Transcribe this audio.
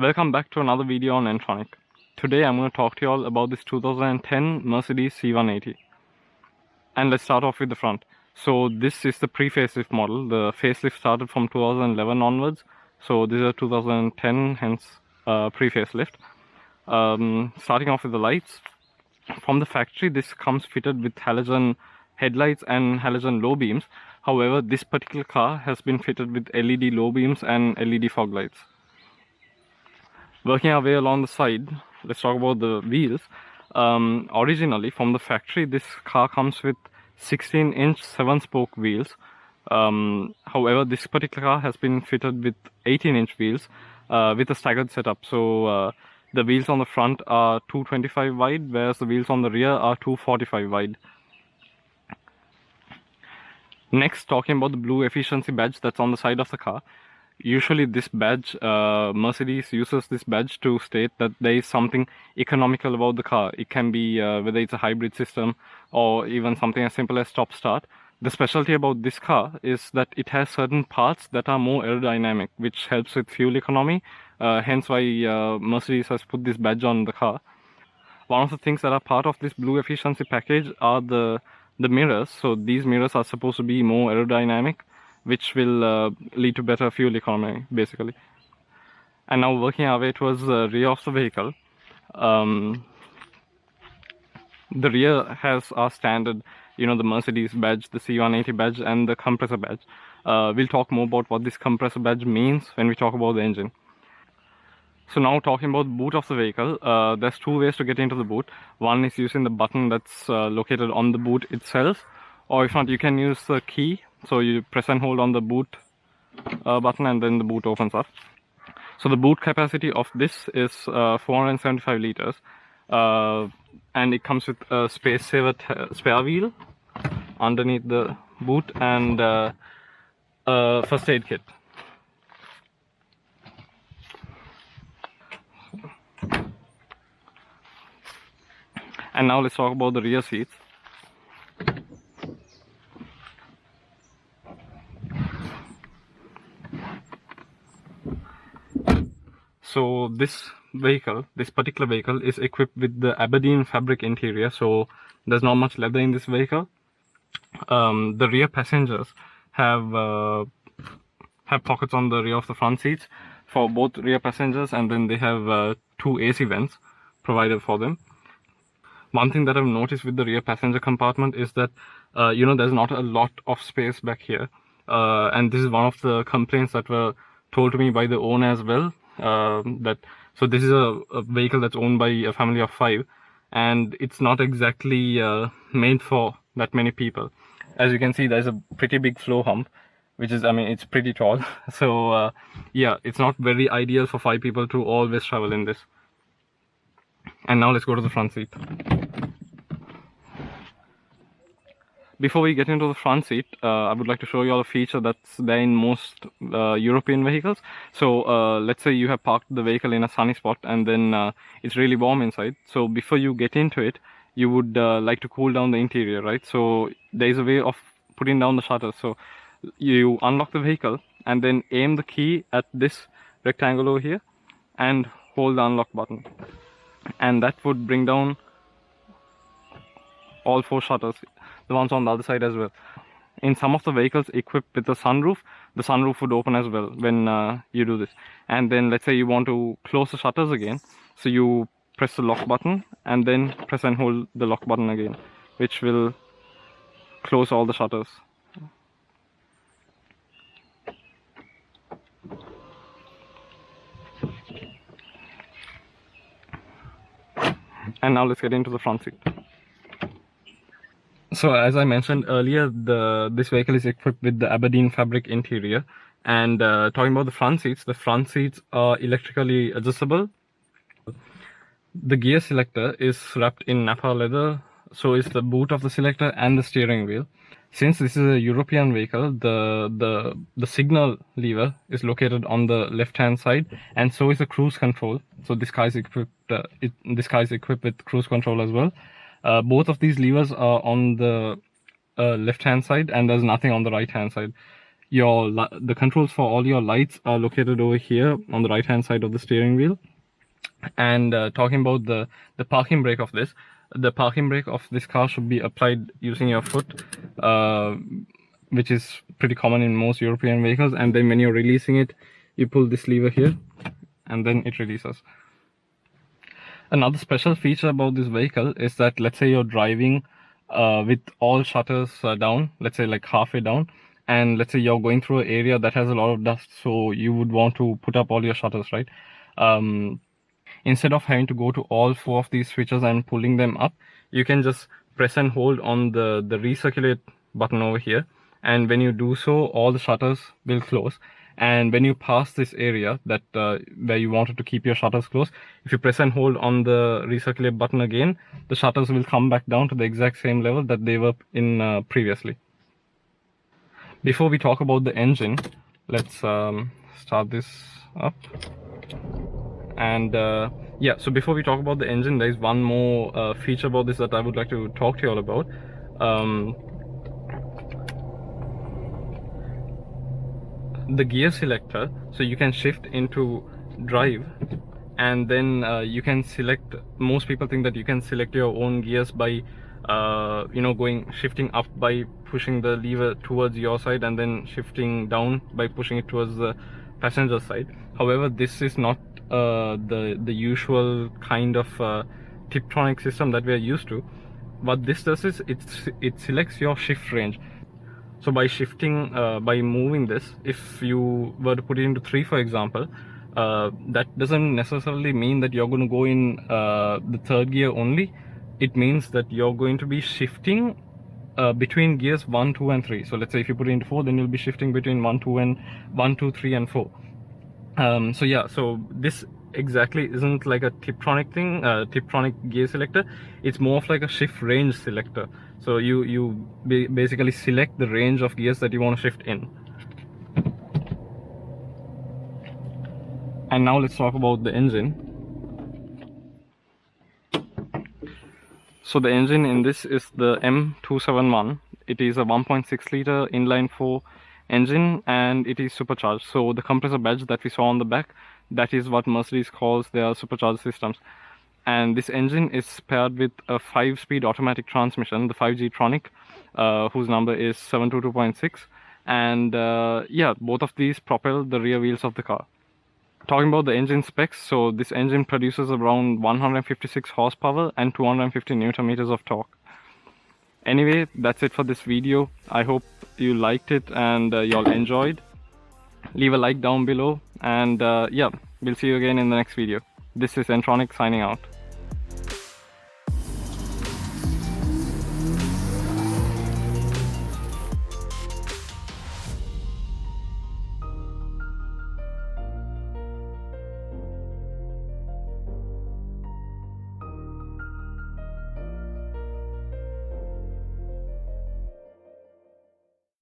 Welcome back to another video on Ntronic. Today I'm going to talk to you all about this 2010 Mercedes C180. And let's start off with the front. So this is the pre-facelift model. The facelift started from 2011 onwards. So this is a 2010, hence pre-facelift. Starting off with the lights. From the factory, this comes fitted with halogen headlights and halogen low beams. However, this particular car has been fitted with LED low beams and LED fog lights. Working our way along the side, let's talk about the wheels. Originally from the factory, this car comes with 16-inch 7-spoke wheels. However, this particular car has been fitted with 18-inch wheels with a staggered setup. So the wheels on the front are 225 wide, whereas the wheels on the rear are 245 wide. Next, talking about the blue efficiency badge that's on the side of the car. Usually this badge, Mercedes uses this badge to state that there is something economical about the car. It can be whether it's a hybrid system or even something as simple as stop start. The specialty about this car is that it has certain parts that are more aerodynamic, which helps with fuel economy. Hence why Mercedes has put this badge on the car. One of the things that are part of this blue efficiency package are the mirrors. So these mirrors are supposed to be more aerodynamic, which will lead to better fuel economy, basically. And now working our way towards the rear of the vehicle. The rear has our standard, the Mercedes badge, the C180 badge, and the compressor badge. We'll talk more about what this compressor badge means when we talk about the engine. So now talking about the boot of the vehicle, there's two ways to get into the boot. One is using the button that's located on the boot itself, or if not, you can use the key. So you press and hold on the boot button and then the boot opens up. So the boot capacity of this is 475 liters. And it comes with a space saver spare wheel underneath the boot and a first aid kit. And now let's talk about the rear seats. So this particular vehicle is equipped with the Aberdeen fabric interior, so there's not much leather in this vehicle. The rear passengers have pockets on the rear of the front seats for both rear passengers, and then they have two AC vents provided for them. One thing that I've noticed with the rear passenger compartment is that there's not a lot of space back here, and this is one of the complaints that were told to me by the owner as well. So this is a vehicle that's owned by a family of 5, and it's not exactly made for that many people. As you can see, there's a pretty big floor hump, which is, it's pretty tall. So yeah, it's not very ideal for 5 people to always travel in this. And now let's go to the front seat. Before we get into the front seat, I would like to show you all a feature that's there in most European vehicles. So let's say you have parked the vehicle in a sunny spot and then it's really warm inside. So before you get into it, you would like to cool down the interior, right? So there is a way of putting down the shutters. So you unlock the vehicle and then aim the key at this rectangle over here and hold the unlock button. And that would bring down all 4 shutters, the ones on the other side as well. In some of the vehicles equipped with the sunroof would open as well when you do this. And then let's say you want to close the shutters again, so you press the lock button and then press and hold the lock button again, which will close all the shutters. And now let's get into the front seat. So as I mentioned earlier, this vehicle is equipped with the Aberdeen fabric interior. And talking about the front seats are electrically adjustable. The gear selector is wrapped in Napa leather, so is the boot of the selector and the steering wheel. Since this is a European vehicle, the signal lever is located on the left-hand side, and so is the cruise control. So this car is equipped with cruise control as well. Both of these levers are on the left-hand side, and there's nothing on the right-hand side. the controls for all your lights are located over here on the right hand side of the steering wheel. And talking about the parking brake of this, the parking brake of this car should be applied using your foot, which is pretty common in most European vehicles. And then when you're releasing it, you pull this lever here and then it releases. Another special feature about this vehicle is that, let's say you're driving with all shutters down, let's say like halfway down, and let's say you're going through an area that has a lot of dust, so you would want to put up all your shutters, right? Instead of having to go to all 4 of these switches and pulling them up, you can just press and hold on the recirculate button over here, and when you do so, all the shutters will close. And when you pass this area that where you wanted to keep your shutters closed, if you press and hold on the recirculate button again, the shutters will come back down to the exact same level that they were in previously. Before we talk about the engine, let's start this up. And yeah, so before we talk about the engine, there is one more feature about this that I would like to talk to you all about. The gear selector, so you can shift into drive, and then you can select, most people think that you can select your own gears by shifting up by pushing the lever towards your side, and then shifting down by pushing it towards the passenger side. However, this is not the usual kind of Tiptronic system that we are used to. What this does is it selects your shift range. So by shifting, by moving this, if you were to put it into 3, for example, that doesn't necessarily mean that you're going to go in the 3rd gear only. It means that you're going to be shifting between gears 1, 2, and 3. So let's say if you put it into 4, then you'll be shifting between 1, 2, 3, and 4. So yeah, so this exactly isn't like a Tiptronic thing, Tiptronic gear selector. It's more of like a shift range selector. So you basically select the range of gears that you want to shift in. And now let's talk about the engine. So the engine in this is the M271. It is a 1.6 liter inline-4 engine, and it is supercharged. So the compressor badge that we saw on the back, that is what Mercedes calls their supercharged systems. And this engine is paired with a 5-speed automatic transmission, the 5G Tronic, whose number is 722.6. And yeah, both of these propel the rear wheels of the car. Talking about the engine specs, so this engine produces around 156 horsepower and 250 Newton meters of torque. Anyway, that's it for this video. I hope you liked it and y'all enjoyed. Leave a like down below, and yeah, we'll see you again in the next video. This is Ntronic signing out.